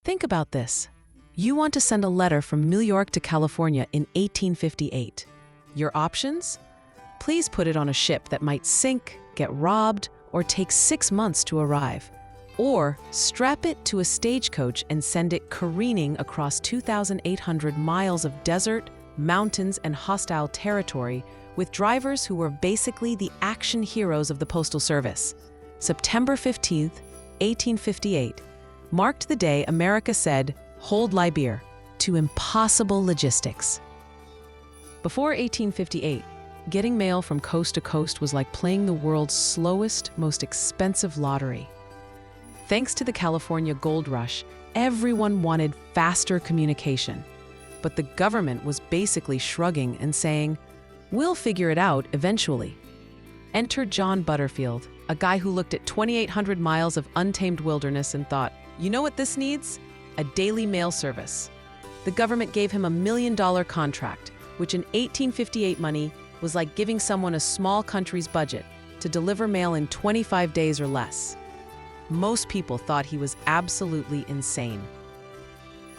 Think about this. You want to send a letter from New York to California in 1858. Your options? Please put it on a ship that might sink, get robbed, or take 6 months to arrive. Or strap it to a stagecoach and send it careening across 2,800 miles of desert, mountains, and hostile territory with drivers who were basically the action heroes of the Postal Service. September 15th, 1858, marked the day America said, "Hold Libeer," to impossible logistics. Before 1858, getting mail from coast to coast was like playing the world's slowest, most expensive lottery. Thanks to the California gold rush, everyone wanted faster communication. But the government was basically shrugging and saying, "We'll figure it out eventually." Enter John Butterfield, a guy who looked at 2,800 miles of untamed wilderness and thought, "You know what this needs? A daily mail service." The government gave him $1 million contract, which in 1858 money was like giving someone a small country's budget to deliver mail in 25 days or less. Most people thought he was absolutely insane.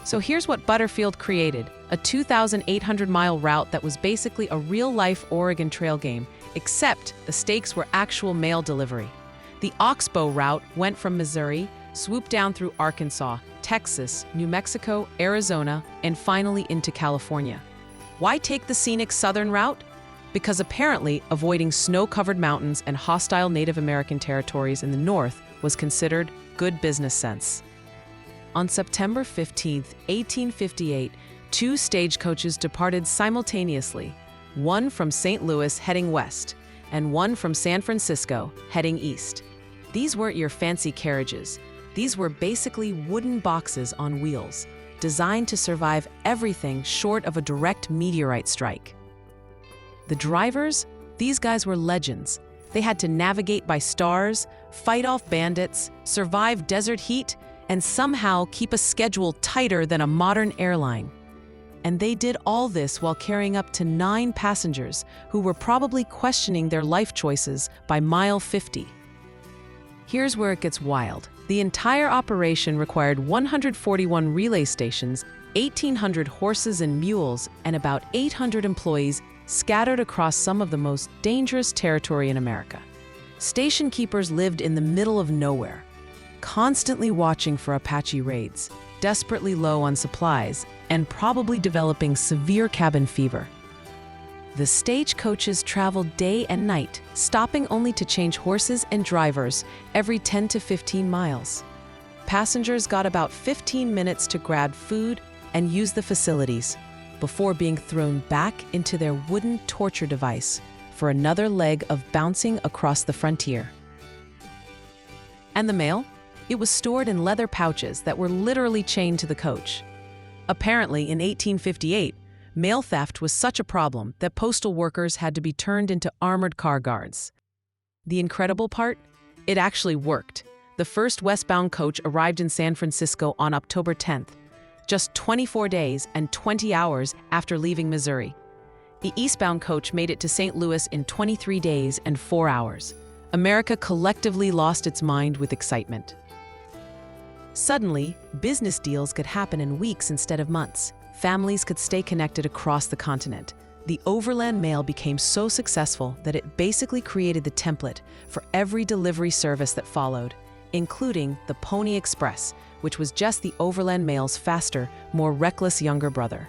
So here's what Butterfield created, a 2,800-mile route that was basically a real-life Oregon Trail game, except the stakes were actual mail delivery. The Oxbow route went from Missouri, swooped down through Arkansas, Texas, New Mexico, Arizona, and finally into California. Why take the scenic southern route? Because apparently avoiding snow-covered mountains and hostile Native American territories in the north was considered good business sense. On September 15, 1858, 2 stagecoaches departed simultaneously, one from St. Louis heading west, and one from San Francisco heading east. These weren't your fancy carriages. These were basically wooden boxes on wheels, designed to survive everything short of a direct meteorite strike. The drivers? These guys were legends. They had to navigate by stars, fight off bandits, survive desert heat, and somehow keep a schedule tighter than a modern airline. And they did all this while carrying up to 9 passengers who were probably questioning their life choices by mile 50. Here's where it gets wild. The entire operation required 141 relay stations, 1,800 horses and mules, and about 800 employees scattered across some of the most dangerous territory in America. Station keepers lived in the middle of nowhere, constantly watching for Apache raids, desperately low on supplies, and probably developing severe cabin fever. The stagecoaches traveled day and night, stopping only to change horses and drivers every 10 to 15 miles. Passengers got about 15 minutes to grab food and use the facilities before being thrown back into their wooden torture device for another leg of bouncing across the frontier. And the mail? It was stored in leather pouches that were literally chained to the coach. Apparently, in 1858, mail theft was such a problem that postal workers had to be turned into armored car guards. The incredible part? It actually worked. The first westbound coach arrived in San Francisco on October 10th, just 24 days and 20 hours after leaving Missouri. The eastbound coach made it to St. Louis in 23 days and 4 hours. America collectively lost its mind with excitement. Suddenly, business deals could happen in weeks instead of months. Families could stay connected across the continent. The overland mail became so successful that it basically created the template for every delivery service that followed, including the Pony Express, which was just the overland mail's faster, more reckless younger brother.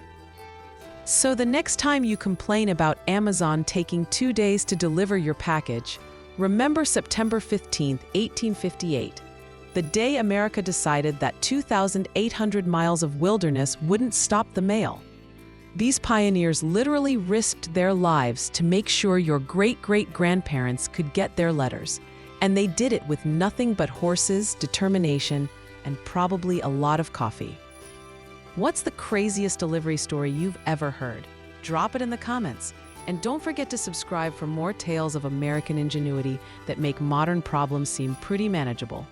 So the next time you complain about Amazon taking 2 days to deliver your package, remember September 15, 1858, the day America decided that 2,800 miles of wilderness wouldn't stop the mail. These pioneers literally risked their lives to make sure your great-great-grandparents could get their letters, and they did it with nothing but horses, determination, and probably a lot of coffee. What's the craziest delivery story you've ever heard? Drop it in the comments. And don't forget to subscribe for more tales of American ingenuity that make modern problems seem pretty manageable.